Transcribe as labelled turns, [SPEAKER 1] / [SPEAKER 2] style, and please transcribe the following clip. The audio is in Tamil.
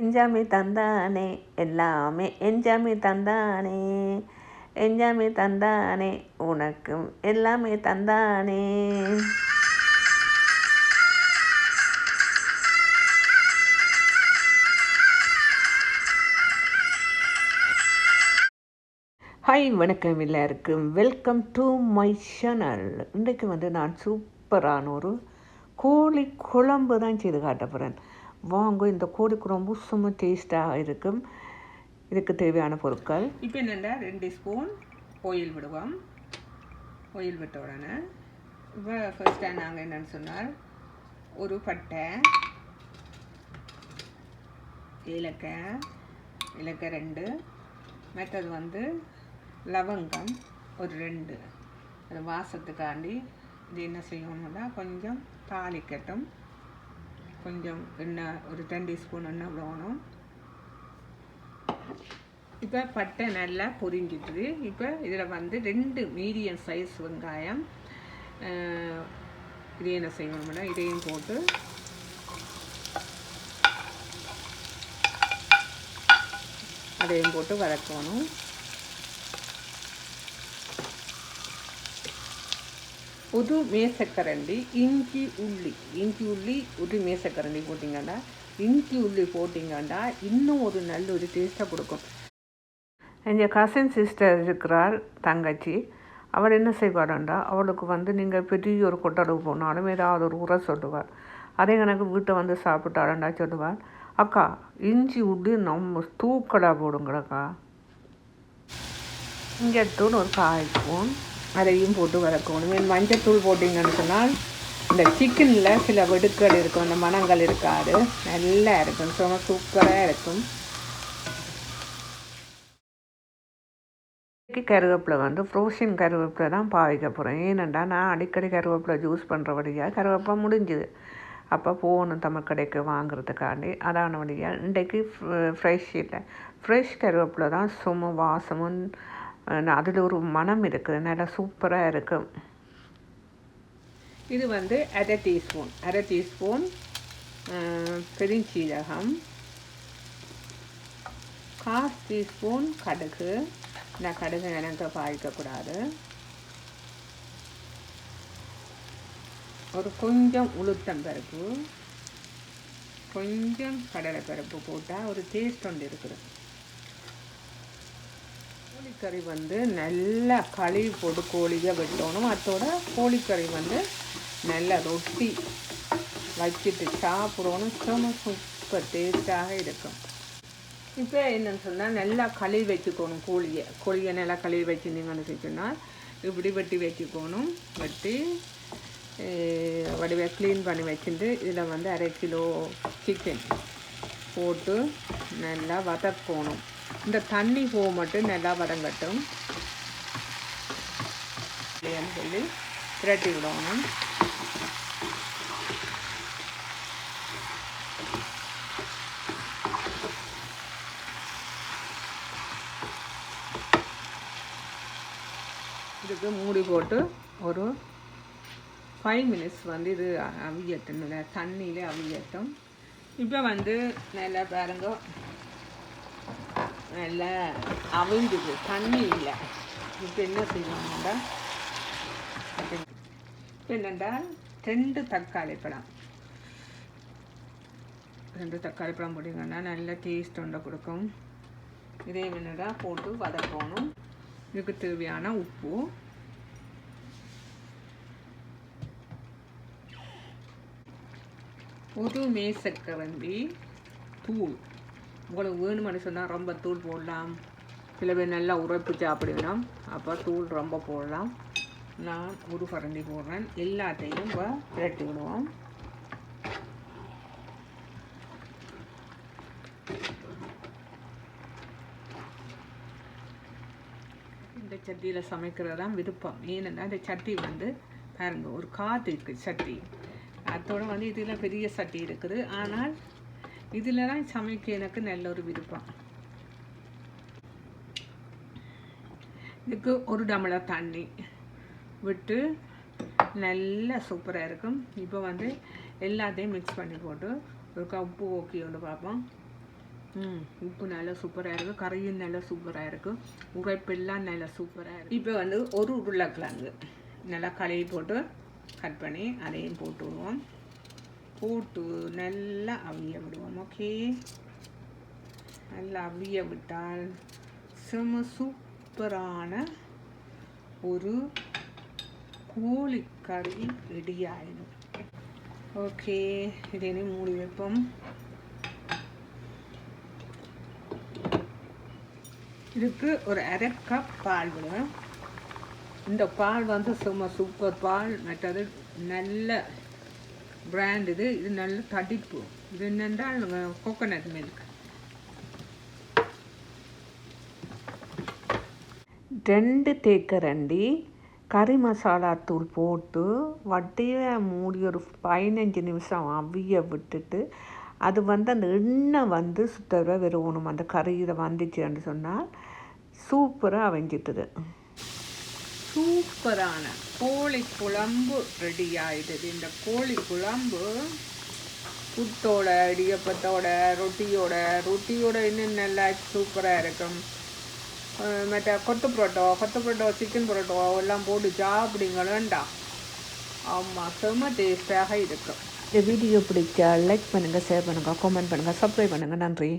[SPEAKER 1] என்ஜாமி தந்தானே எல்லாமே என்ஜாமி தந்தானே என்ஜாமி தந்தானே உனக்கும் எல்லாமே தந்தானே. ஹாய், வணக்கம் எல்லாருக்கும். Welcome to my channel. இன்றைக்கு நான் சூப்பரான ஒரு கோழி குழம்பு தான் செய்து காட்ட போகிறேன். வாங்க, இந்த கோழி குழம்பு சும்மா டேஸ்ட்டாக இருக்கும். இதுக்கு தேவையான பொருட்கள் இப்போ என்னென்னா 2 ஸ்பூன் ஆயில் விடுவோம். ஆயில் விட்ட உடனே இப்போ ஃபர்ஸ்ட்டாக நாங்கள் என்னென்னு சொன்னால் ஒரு பட்டை, ஏலக்காய் 2, மற்றது லவங்கம் ஒரு 2. அது வாசத்துக்காண்டி இது என்ன செய்யணும்னா கொஞ்சம் தாளிக்கட்டும். கொஞ்சம் எண்ணெய் ஒரு 2 ஸ்பூன் எண்ணெய் விடணும். இப்போ பட்டை நல்லா பொரிஞ்சிட்டுது. இப்போ இதில் 2 மீடியம் சைஸ் வெங்காயம், இது என்ன செய்யணும்னா இதையும் போட்டு அதையும் போட்டு வதக்கணும். ஒரு மேசக்கரண்டி இஞ்சி உள்ளி ஒரு மேசக்கரண்டி போட்டிங்கன்னா, இஞ்சி உள்ளி போட்டிங்கன்னா இன்னும் ஒரு நல்ல ஒரு டேஸ்ட்டாக கொடுக்கும். எங்கள் கசின் சிஸ்டர் இருக்கிறாள், தங்கச்சி. அவள் என்ன செய்வாடா, அவளுக்கு நீங்கள் பெரிய ஒரு கொட்டளவு போனாலும் ஏதாவது ஒரு உரை சொல்லுவாள். அதே எனக்கு வீட்டை சாப்பிட்டாடா சொல்லுவாள், அக்கா இஞ்சி உள்ளி நம்ம தூக்கலாக போடுங்களக்கா. இங்கே தூள் ஒரு 1/4 ஸ்பூன் அதையும் போட்டு வதக்கணும். மஞ்சத்தூள் போட்டிங்கன்னு சொன்னால் இந்த சிக்கனில் சில வெடுக்கள் இருக்கும், அந்த மணங்கள் இருக்காது, நல்லா இருக்கும், சும்மா சூப்பராக இருக்கும். கருவேப்பிலை ஃப்ரோஷன் கருவேப்பிலை தான் பாவிக்க போகிறேன். ஏனெண்டா நான் அடிக்கடி கருவேப்பிலை ஜூஸ் பண்ணுறபடியாக கருவேப்பிலை முடிஞ்சுது. அப்போ போகணும் தமிழ் கடைக்கு வாங்குறதுக்காண்டி. அதான வழியாக இன்றைக்கு ஃப்ரெஷ் கருவேப்பிலை தான் சும்மா வாசமும் அதில் ஒரு மனம் இருக்குது, நல்லா சூப்பராக இருக்கும். இது 1/2 டீஸ்பூன் பெருஞ்சீரகம், 1/4 டீஸ்பூன் கடுகு. நான் கடுகு எனக்கு பாய்க்கக்கூடாது. ஒரு கொஞ்சம் உளுத்தம்பருப்பு, கொஞ்சம் கடலைப்பருப்பு போட்டால் ஒரு டேஸ்ட் ஒன்று இருக்குது. கோழிக்கறி நல்லா கழுவி போட்டு கோழியை வெட்டணும். அதோட கோழிக்கறி நல்லா ரொட்டி வச்சுட்டு சாப்பிடணும். சும்மா சூப்பர் டேஸ்ட்டாக இருக்கும். இப்போ என்னென்னு சொன்னால் நல்லா கழுவி வச்சுக்கணும். கோழியை நல்லா கழுவி வச்சுருந்தீங்கன்னு சொன்னால் இப்படி வெட்டி வச்சுக்கணும். வெட்டி வடிவை க்ளீன் பண்ணி வச்சுட்டு இதில் 1/2 கிலோ சிக்கன் போட்டு நல்லா வதக்கணும். இந்த தண்ணி போக மட்டும் நல்லா வதங்கட்டும் சொல்லி பிரட்டி விடணும். இதுக்கு மூடி போட்டு ஒரு 5 மினிட்ஸ் இது அவியட்டும், தண்ணியிலே அவியட்டும். இப்போ நல்லா பாருங்க, நல்லா அவிஞ்சுது, தண்ணி இல்லை. இப்போ என்ன செய்யணும்டா, என்னென்னா 2 தக்காளி பழம் போட்டிங்கன்னா நல்ல டேஸ்ட் ஒன்றை கொடுக்கும். இதே என்னடா போட்டு வதக்கணும். இதுக்கு தேவையான உப்பு, ஒரு மேசக்கரண்டி தூள். உங்களுக்கு வேணுமென்னு சொன்னால் ரொம்ப தூள் போடலாம். சில பேர் நல்லா உரைப்பு சாப்பிடுவேன், அப்போ தூள் ரொம்ப போடலாம். நான் ஒரு கரண்டி போடுறேன். எல்லாத்தையும் இப்போ பிரட்டி விடுவோம். இந்த சட்டியில் சமைக்கிறது தான் விருப்பம். ஏன்னா இந்த சட்டி பாருங்க, ஒரு காற்று இருக்குது சட்டி. அதோட இதில் பெரிய சட்டி இருக்குது. ஆனால் இதில் தான் சமைக்க எனக்கு நல்ல ஒரு விருப்பம். இதுக்கு ஒரு டம்ளர் தண்ணி விட்டு நல்லா சூப்பராக இருக்கும். இப்போ எல்லாத்தையும் மிக்ஸ் பண்ணி போட்டு ஒரு கப்பு ஓகே ஒன்று பார்ப்போம். உப்பு நல்லா சூப்பராக இருக்குது, கறியும் நல்லா சூப்பராக இருக்குது, உரைப்பெல்லாம் நல்லா சூப்பராக இருக்குது. இப்போ வந்து ஒரு உருளைக்கிழங்கு நல்லா கழுவி போட்டு கட் பண்ணி அதையும் போட்டு விடுவோம். போட்டு நல்லா அவிய விடுவோம். ஓகே, நல்லா அவிய விட்டால் செம சூப்பரான ஒரு கோழிக்கறி ரெடி ஆகிடும். ஓகே, இதையும் மூடி வைப்போம். இதுக்கு ஒரு 1/2 கப் பால் விடும். இந்த பால் வந்து சும்மா சூப்பர் பால். மற்றது நல்ல பிராண்ட் இது நல்ல தடிப்பு. இது என்னென்றால் கோகோனட் மில்க். 2 தேக்கரண்டி கறி மசாலா தூள் போட்டு வட்டியை மூடி ஒரு 15 நிமிஷம் அவிய விட்டுட்டு அது வந்து அந்த எண்ணெய் வந்து சுத்தர வெறுவணும். அந்த கறியில் வந்துச்சுன்னு சொன்னால் சூப்பராக அவிஞ்சிட்டுது. சூப்பரான கோழி குழம்பு ரெடி ஆகிடுது. இந்த கோழி குழம்பு புட்டோட, இடியப்பத்தோட, ரொட்டியோட இன்னும் நல்லா சூப்பராக இருக்கும். மற்ற கொத்து புரோட்டோ, சிக்கன் புரோட்டோ எல்லாம் போட்டு சாப்பிடுங்களேண்டா. ஆமாம், செம்ம டேஸ்டாக இருக்கும். இந்த வீடியோ பிடிச்சா லைக் பண்ணுங்கள், ஷேர் பண்ணுங்கள், கமெண்ட் பண்ணுங்கள், சப்ஸ்கிரைப் பண்ணுங்கள். நன்றி.